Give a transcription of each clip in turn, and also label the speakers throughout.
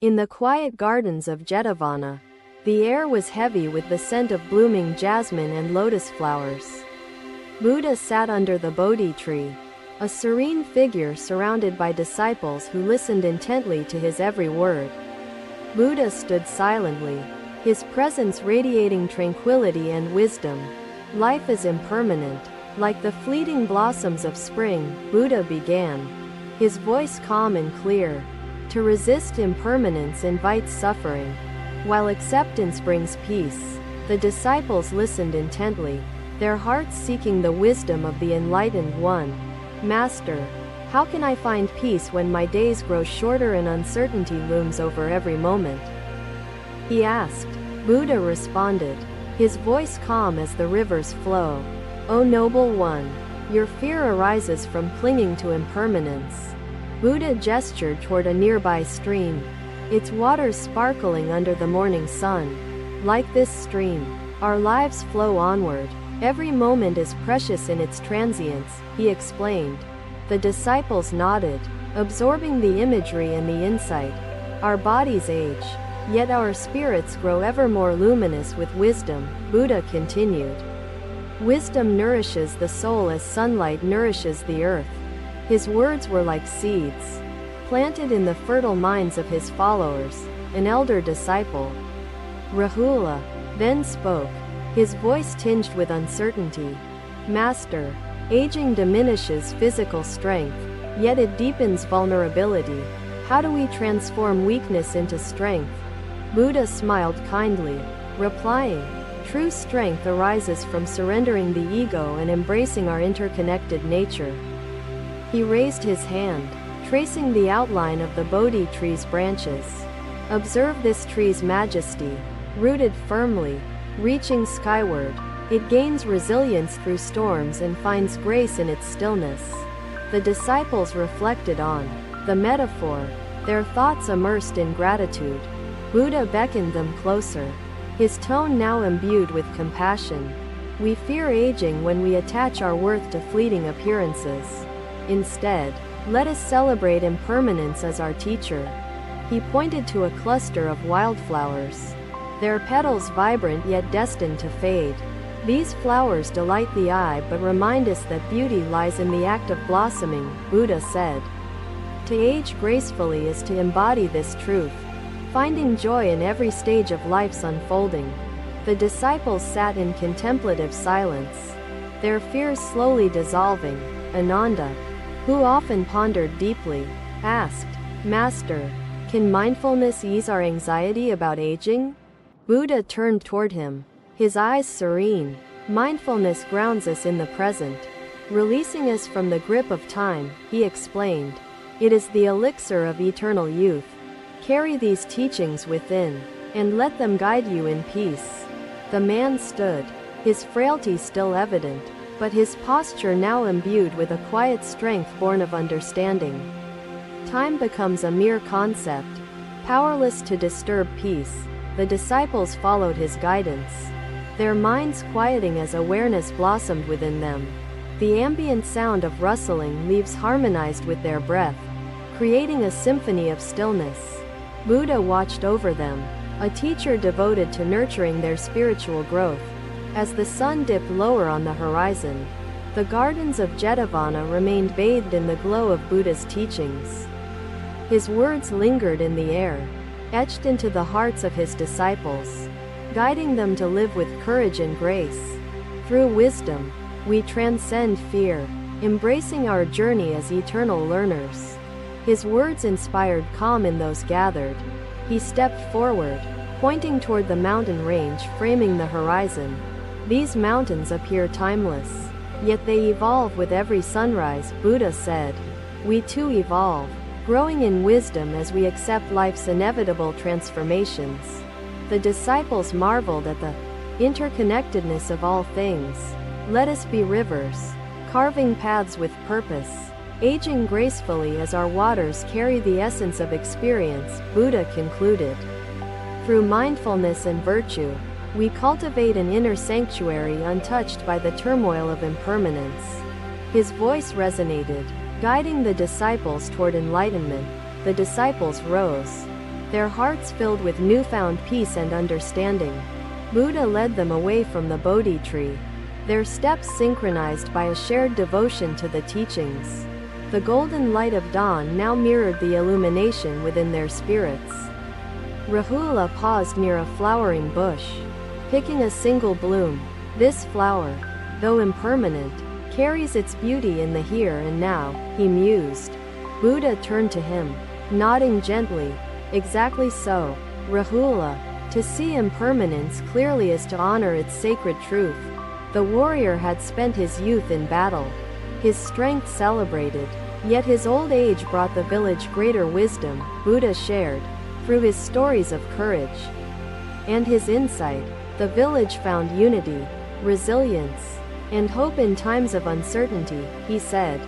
Speaker 1: In the quiet gardens of Jetavana, the air was heavy with the scent of blooming jasmine and lotus flowers. Buddha sat under the Bodhi tree, a serene figure surrounded by disciples who listened intently to his every word. Buddha stood silently, his presence radiating tranquility and wisdom. Life is impermanent, like the fleeting blossoms of spring, Buddha began, his voice calm and clear. To resist impermanence invites suffering, while acceptance brings peace. The disciples listened intently, their hearts seeking the wisdom of the enlightened one. Master, how can I find peace when my days grow shorter and uncertainty looms over every moment? He asked. Buddha responded, his voice calm as the rivers flow. O noble one, your fear arises from clinging to impermanence. Buddha gestured toward a nearby stream, its waters sparkling under the morning sun. Like this stream, our lives flow onward. Every moment is precious in its transience, he explained. The disciples nodded, absorbing the imagery and the insight. Our bodies age, yet our spirits grow ever more luminous with wisdom, Buddha continued. Wisdom nourishes the soul as sunlight nourishes the earth. His words were like seeds, planted in the fertile minds of his followers. An elder disciple, Rahula, then spoke, his voice tinged with uncertainty. Master, aging diminishes physical strength, yet it deepens vulnerability. How do we transform weakness into strength? Buddha smiled kindly, replying, true strength arises from surrendering the ego and embracing our interconnected nature. He raised his hand, tracing the outline of the Bodhi tree's branches. Observe this tree's majesty, rooted firmly, reaching skyward. It gains resilience through storms and finds grace in its stillness. The disciples reflected on the metaphor, their thoughts immersed in gratitude. Buddha beckoned them closer, his tone now imbued with compassion. We fear aging when we attach our worth to fleeting appearances. Instead, let us celebrate impermanence as our teacher. He pointed to a cluster of wildflowers, their petals vibrant yet destined to fade. These flowers delight the eye but remind us that beauty lies in the act of blossoming, Buddha said. To age gracefully is to embody this truth, finding joy in every stage of life's unfolding. The disciples sat in contemplative silence, their fears slowly dissolving. Ananda, who often pondered deeply, asked, Master, can mindfulness ease our anxiety about aging? Buddha turned toward him, his eyes serene. Mindfulness grounds us in the present, releasing us from the grip of time, he explained. It is the elixir of eternal youth. Carry these teachings within, and let them guide you in peace. The man stood, his frailty still evident, but his posture now imbued with a quiet strength born of understanding. Time becomes a mere concept, powerless to disturb peace. The disciples followed his guidance, their minds quieting as awareness blossomed within them. The ambient sound of rustling leaves harmonized with their breath, creating a symphony of stillness. Buddha watched over them, a teacher devoted to nurturing their spiritual growth. As the sun dipped lower on the horizon, the gardens of Jetavana remained bathed in the glow of Buddha's teachings. His words lingered in the air, etched into the hearts of his disciples, guiding them to live with courage and grace. Through wisdom, we transcend fear, embracing our journey as eternal learners. His words inspired calm in those gathered. He stepped forward, pointing toward the mountain range framing the horizon. These mountains appear timeless, yet they evolve with every sunrise, Buddha said. We too evolve, growing in wisdom as we accept life's inevitable transformations. The disciples marveled at the interconnectedness of all things. Let us be rivers, carving paths with purpose, aging gracefully as our waters carry the essence of experience, Buddha concluded. Through mindfulness and virtue, we cultivate an inner sanctuary untouched by the turmoil of impermanence. His voice resonated, guiding the disciples toward enlightenment. The disciples rose, their hearts filled with newfound peace and understanding. Buddha led them away from the Bodhi tree, their steps synchronized by a shared devotion to the teachings. The golden light of dawn now mirrored the illumination within their spirits. Rahula paused near a flowering bush, picking a single bloom. This flower, though impermanent, carries its beauty in the here and now, he mused. Buddha turned to him, nodding gently. Exactly so, Rahula. To see impermanence clearly is to honor its sacred truth. The warrior had spent his youth in battle, his strength celebrated, yet his old age brought the village greater wisdom, Buddha shared. Through his stories of courage and his insight, the village found unity, resilience, and hope in times of uncertainty, he said.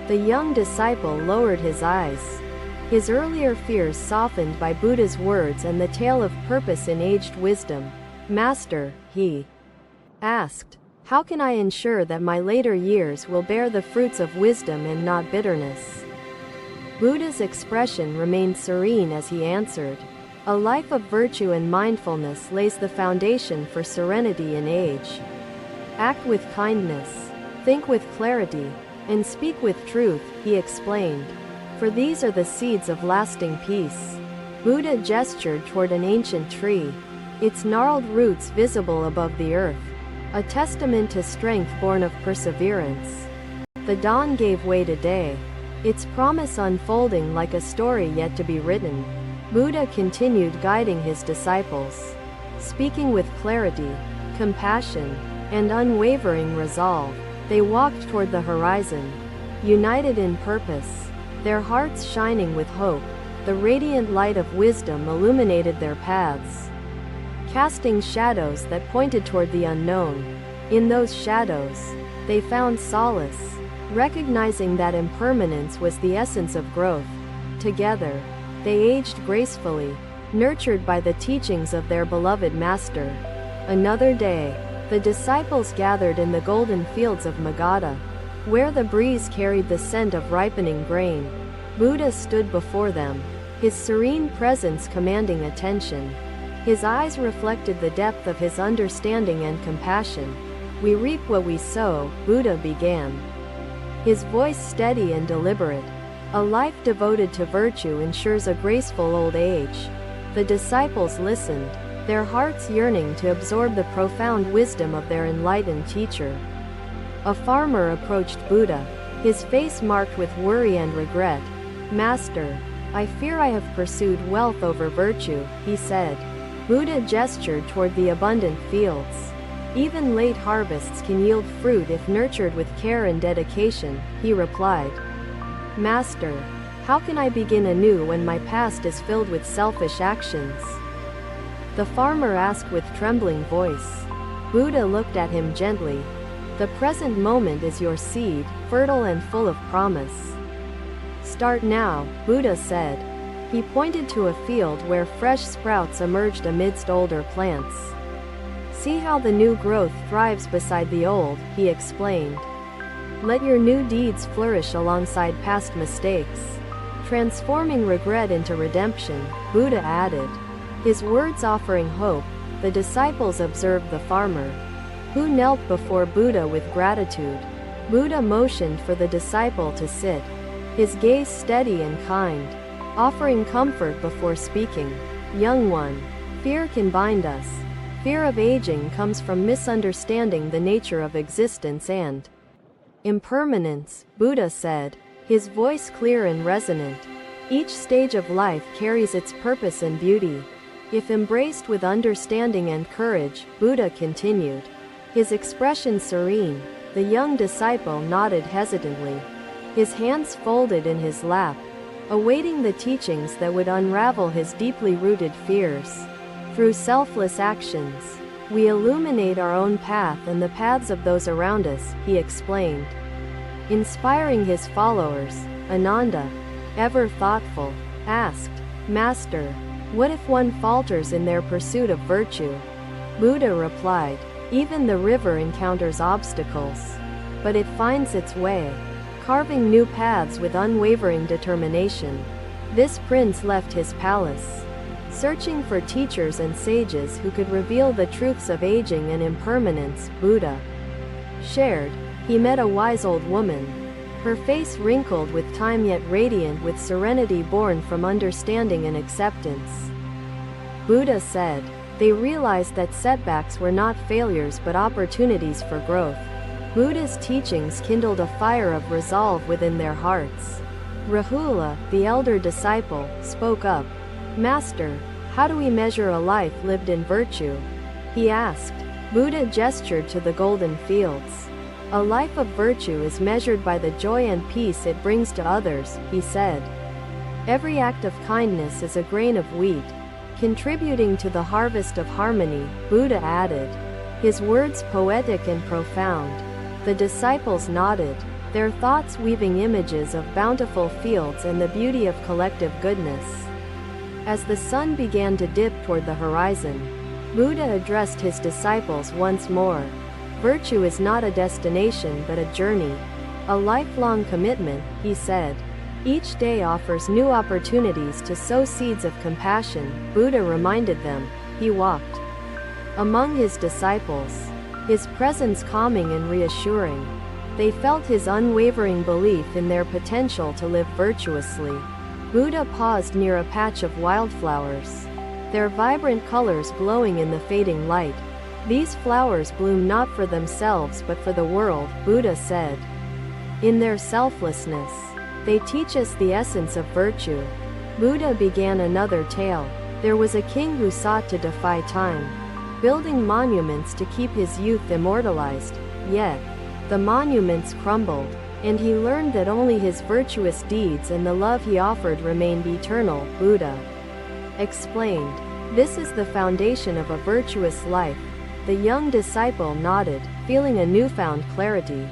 Speaker 1: The young disciple lowered his eyes, his earlier fears softened by Buddha's words and the tale of purpose in aged wisdom. Master, he asked, how can I ensure that my later years will bear the fruits of wisdom and not bitterness? Buddha's expression remained serene as he answered, a life of virtue and mindfulness lays the foundation for serenity in age. Act with kindness, think with clarity, and speak with truth, he explained. For these are the seeds of lasting peace. Buddha gestured toward an ancient tree, its gnarled roots visible above the earth, a testament to strength born of perseverance. The dawn gave way to day, its promise unfolding like a story yet to be written. Buddha continued guiding his disciples, speaking with clarity, compassion, and unwavering resolve. They walked toward the horizon, united in purpose, their hearts shining with hope. The radiant light of wisdom illuminated their paths, casting shadows that pointed toward the unknown. In those shadows, they found solace, recognizing that impermanence was the essence of growth. Together, they aged gracefully, nurtured by the teachings of their beloved master. Another day, the disciples gathered in the golden fields of Magadha, where the breeze carried the scent of ripening grain. Buddha stood before them, his serene presence commanding attention. His eyes reflected the depth of his understanding and compassion. We reap what we sow, Buddha began, his voice steady and deliberate. A life devoted to virtue ensures a graceful old age. The disciples listened, their hearts yearning to absorb the profound wisdom of their enlightened teacher. A farmer approached Buddha, his face marked with worry and regret. Master, I fear I have pursued wealth over virtue, he said. Buddha gestured toward the abundant fields. Even late harvests can yield fruit if nurtured with care and dedication, he replied. Master, how can I begin anew when my past is filled with selfish actions? The farmer asked with trembling voice. Buddha looked at him gently. The present moment is your seed, fertile and full of promise. Start now, Buddha said. He pointed to a field where fresh sprouts emerged amidst older plants. See how the new growth thrives beside the old, he explained. Let your new deeds flourish alongside past mistakes, transforming regret into redemption, Buddha added, his words offering hope. The disciples observed the farmer, who knelt before Buddha with gratitude. Buddha motioned for the disciple to sit, his gaze steady and kind, offering comfort before speaking. Young one, fear can bind us. Fear of aging comes from misunderstanding the nature of existence and impermanence, Buddha said, his voice clear and resonant. Each stage of life carries its purpose and beauty, if embraced with understanding and courage, Buddha continued, his expression serene. The young disciple nodded hesitantly, his hands folded in his lap, awaiting the teachings that would unravel his deeply rooted fears. Through selfless actions, we illuminate our own path and the paths of those around us, he explained. Inspiring his followers, Ananda, ever thoughtful, asked, Master, what if one falters in their pursuit of virtue? Buddha replied, even the river encounters obstacles, but it finds its way, carving new paths with unwavering determination. This prince left his palace, Searching for teachers and sages who could reveal the truths of aging and impermanence, Buddha shared, he met a wise old woman, her face wrinkled with time yet radiant with serenity born from understanding and acceptance. Buddha said, they realized that setbacks were not failures but opportunities for growth. Buddha's teachings kindled a fire of resolve within their hearts. Rahula, the elder disciple, spoke up. Master, how do we measure a life lived in virtue? He asked. Buddha gestured to the golden fields. A life of virtue is measured by the joy and peace it brings to others, he said. Every act of kindness is a grain of wheat, contributing to the harvest of harmony, Buddha added. His words poetic and profound. The disciples nodded, their thoughts weaving images of bountiful fields and the beauty of collective goodness. As the sun began to dip toward the horizon, Buddha addressed his disciples once more. Virtue is not a destination but a journey, a lifelong commitment, he said. Each day offers new opportunities to sow seeds of compassion, Buddha reminded them. He walked among his disciples, his presence calming and reassuring. They felt his unwavering belief in their potential to live virtuously. Buddha paused near a patch of wildflowers, their vibrant colors glowing in the fading light. These flowers bloom not for themselves but for the world, Buddha said. In their selflessness, they teach us the essence of virtue. Buddha began another tale. There was a king who sought to defy time, building monuments to keep his youth immortalized. Yet, the monuments crumbled, and he learned that only his virtuous deeds and the love he offered remained eternal, Buddha explained. This is the foundation of a virtuous life. The young disciple nodded, feeling a newfound clarity.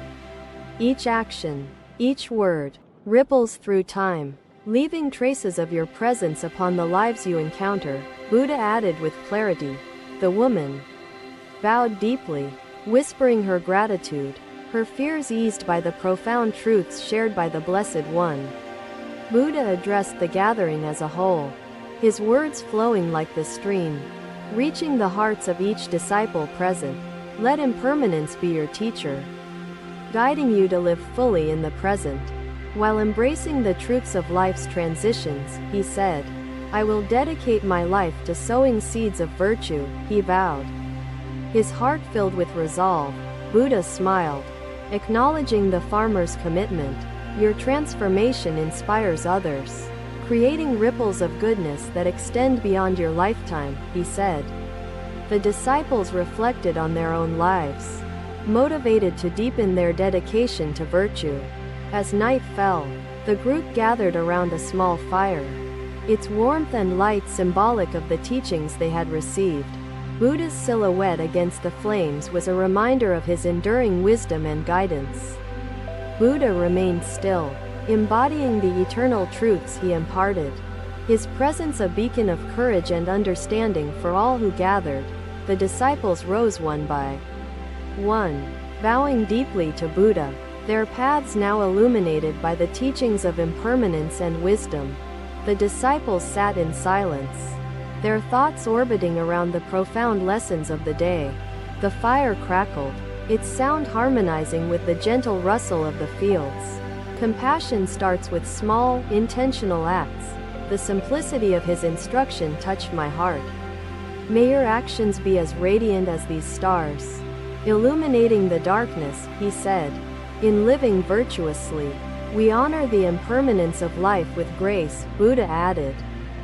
Speaker 1: Each action, each word, ripples through time, leaving traces of your presence upon the lives you encounter, Buddha added with clarity. The woman bowed deeply, whispering her gratitude, her fears eased by the profound truths shared by the Blessed One. Buddha addressed the gathering as a whole, his words flowing like the stream, reaching the hearts of each disciple present. Let impermanence be your teacher, guiding you to live fully in the present. While embracing the truths of life's transitions, he said, I will dedicate my life to sowing seeds of virtue, he vowed. His heart filled with resolve, Buddha smiled, acknowledging the farmer's commitment. Your transformation inspires others, creating ripples of goodness that extend beyond your lifetime, he said. The disciples reflected on their own lives, motivated to deepen their dedication to virtue. As night fell, the group gathered around a small fire, its warmth and light symbolic of the teachings they had received. Buddha's silhouette against the flames was a reminder of his enduring wisdom and guidance. Buddha remained still, embodying the eternal truths he imparted, his presence a beacon of courage and understanding for all who gathered. The disciples rose one by one, bowing deeply to Buddha, their paths now illuminated by the teachings of impermanence and wisdom. The disciples sat in silence, their thoughts orbiting around the profound lessons of the day. The fire crackled, its sound harmonizing with the gentle rustle of the fields. Compassion starts with small, intentional acts. The simplicity of his instruction touched my heart. May your actions be as radiant as these stars, illuminating the darkness, he said. In living virtuously, we honor the impermanence of life with grace, Buddha added.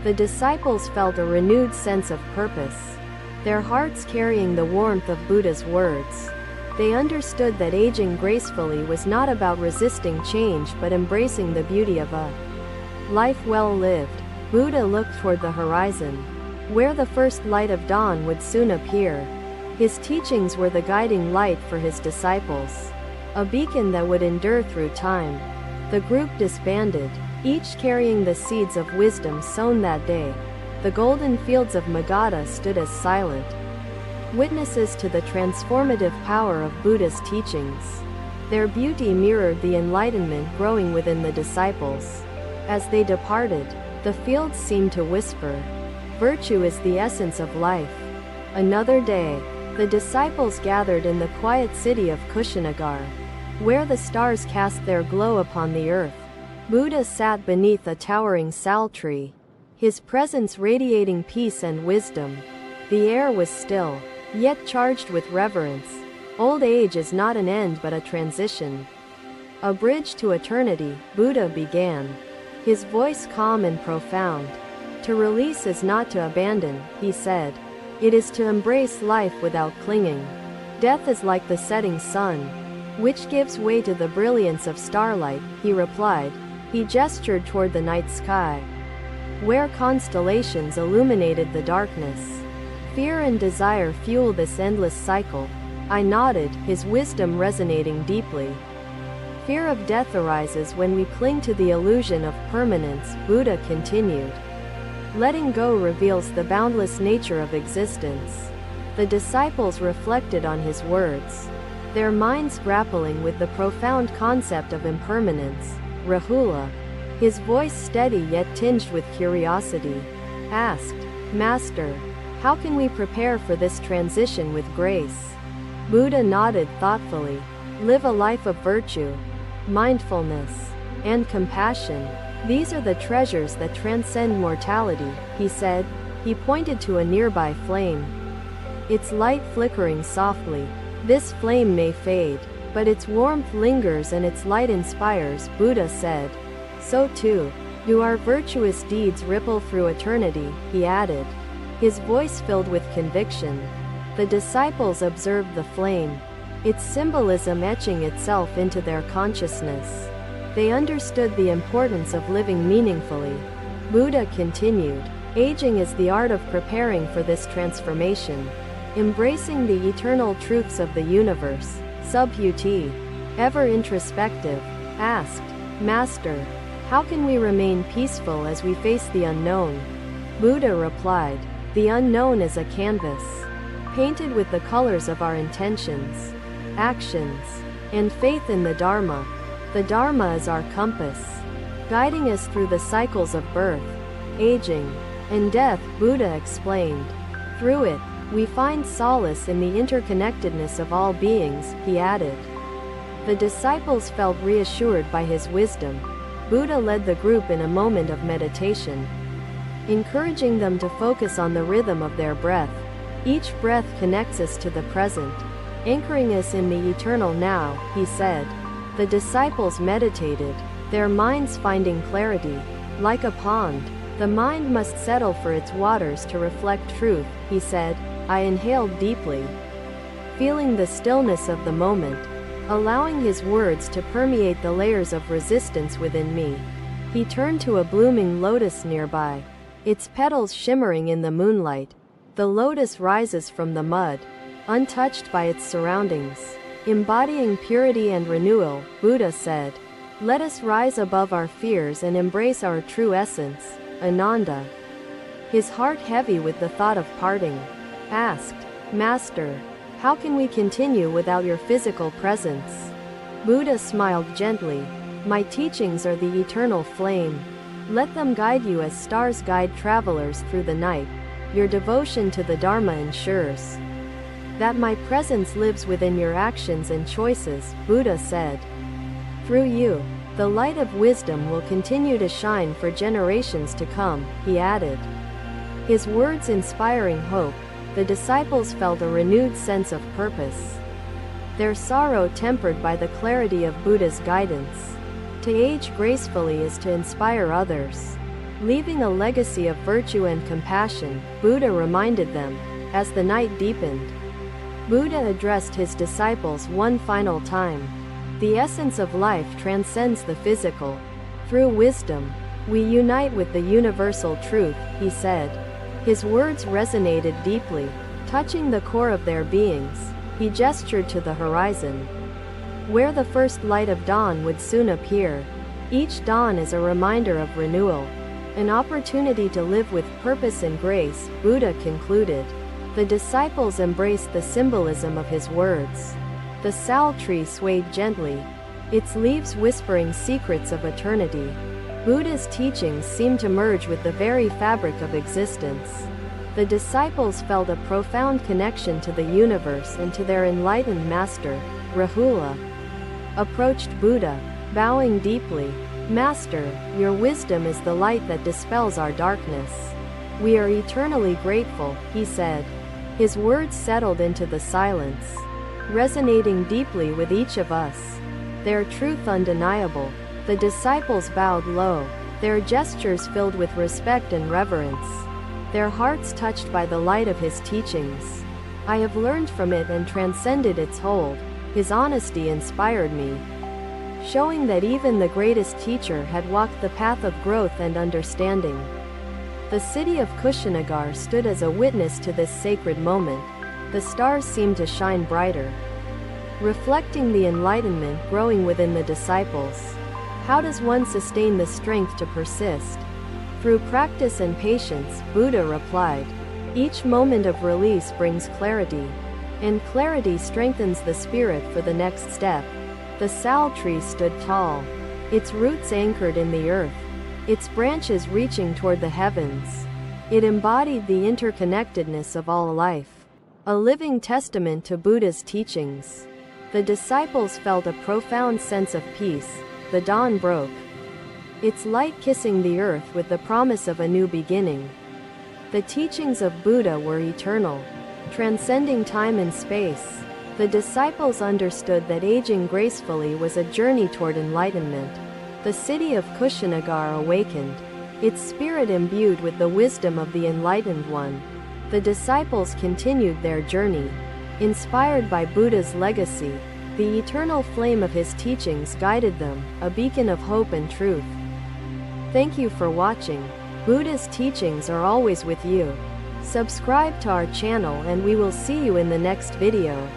Speaker 1: The disciples felt a renewed sense of purpose, their hearts carrying the warmth of Buddha's words. They understood that aging gracefully was not about resisting change but embracing the beauty of a life well lived. Buddha looked toward the horizon, where the first light of dawn would soon appear. His teachings were the guiding light for his disciples, a beacon that would endure through time. The group disbanded, each carrying the seeds of wisdom sown that day. The golden fields of Magadha stood as silent witnesses to the transformative power of Buddha's teachings. Their beauty mirrored the enlightenment growing within the disciples. As they departed, the fields seemed to whisper, Virtue is the essence of life. Another day, the disciples gathered in the quiet city of Kushinagar, where the stars cast their glow upon the earth. Buddha sat beneath a towering sal tree, his presence radiating peace and wisdom. The air was still, yet charged with reverence. Old age is not an end but a transition. A bridge to eternity, Buddha began, his voice calm and profound. To release is not to abandon, he said. It is to embrace life without clinging. Death is like the setting sun, which gives way to the brilliance of starlight, he replied. He gestured toward the night sky, where constellations illuminated the darkness. Fear and desire fuel this endless cycle. I nodded, his wisdom resonating deeply. Fear of death arises when we cling to the illusion of permanence, Buddha continued. Letting go reveals the boundless nature of existence. The disciples reflected on his words, their minds grappling with the profound concept of impermanence. Rahula, his voice steady yet tinged with curiosity, asked, Master, how can we prepare for this transition with grace? Buddha nodded thoughtfully. Live a life of virtue, mindfulness, and compassion. These are the treasures that transcend mortality, he said. He pointed to a nearby flame, its light flickering softly. This flame may fade, but its warmth lingers and its light inspires, Buddha said. So too, do our virtuous deeds ripple through eternity, he added, his voice filled with conviction. The disciples observed the flame, its symbolism etching itself into their consciousness. They understood the importance of living meaningfully. Buddha continued, aging is the art of preparing for this transformation, embracing the eternal truths of the universe. Subhuti, ever introspective, asked, Master, how can we remain peaceful as we face the unknown? Buddha replied, the unknown is a canvas, painted with the colors of our intentions, actions, and faith in the Dharma. The Dharma is our compass, guiding us through the cycles of birth, aging, and death, Buddha explained. Through it, we find solace in the interconnectedness of all beings, he added. The disciples felt reassured by his wisdom. Buddha led the group in a moment of meditation, encouraging them to focus on the rhythm of their breath. Each breath connects us to the present, anchoring us in the eternal now, he said. The disciples meditated, their minds finding clarity. Like a pond, the mind must settle for its waters to reflect truth, he said. I inhaled deeply, feeling the stillness of the moment, allowing his words to permeate the layers of resistance within me. He turned to a blooming lotus nearby, its petals shimmering in the moonlight. The lotus rises from the mud, untouched by its surroundings, embodying purity and renewal, Buddha said. Let us rise above our fears and embrace our true essence. Ananda, his heart heavy with the thought of parting, asked, Master, how can we continue without your physical presence? Buddha smiled gently. My teachings are the eternal flame. Let them guide you as stars guide travelers through the night. Your devotion to the Dharma ensures that my presence lives within your actions and choices, Buddha said. Through you, the light of wisdom will continue to shine for generations to come, he added. His words inspiring hope, the disciples felt a renewed sense of purpose, their sorrow tempered by the clarity of Buddha's guidance. To age gracefully is to inspire others, leaving a legacy of virtue and compassion, Buddha reminded them. As the night deepened, Buddha addressed his disciples one final time. The essence of life transcends the physical. Through wisdom, we unite with the universal truth, he said. His words resonated deeply, touching the core of their beings. He gestured to the horizon, where the first light of dawn would soon appear. Each dawn is a reminder of renewal, an opportunity to live with purpose and grace, Buddha concluded. The disciples embraced the symbolism of his words. The sal tree swayed gently, its leaves whispering secrets of eternity. Buddha's teachings seemed to merge with the very fabric of existence. The disciples felt a profound connection to the universe and to their enlightened master, Rahula. Approached Buddha, bowing deeply. "Master, your wisdom is the light that dispels our darkness. We are eternally grateful," he said. His words settled into the silence, resonating deeply with each of us. Their truth undeniable. The disciples bowed low, their gestures filled with respect and reverence, their hearts touched by the light of his teachings. "I have learned from it and transcended its hold." His honesty inspired me, showing that even the greatest teacher had walked the path of growth and understanding. The city of Kushinagar stood as a witness to this sacred moment. The stars seemed to shine brighter, reflecting the enlightenment growing within the disciples. How does one sustain the strength to persist? Through practice and patience, Buddha replied. Each moment of release brings clarity, and clarity strengthens the spirit for the next step. The sal tree stood tall, its roots anchored in the earth, its branches reaching toward the heavens. It embodied the interconnectedness of all life, a living testament to Buddha's teachings. The disciples felt a profound sense of peace. The dawn broke, its light kissing the earth with the promise of a new beginning. The teachings of Buddha were eternal, transcending time and space. The disciples understood that aging gracefully was a journey toward enlightenment. The city of Kushinagar awakened, its spirit imbued with the wisdom of the enlightened one. The disciples continued their journey, inspired by Buddha's legacy. The eternal flame of his teachings guided them, a beacon of hope and truth. Thank you for watching. Buddha's teachings are always with you. Subscribe to our channel and we will see you in the next video.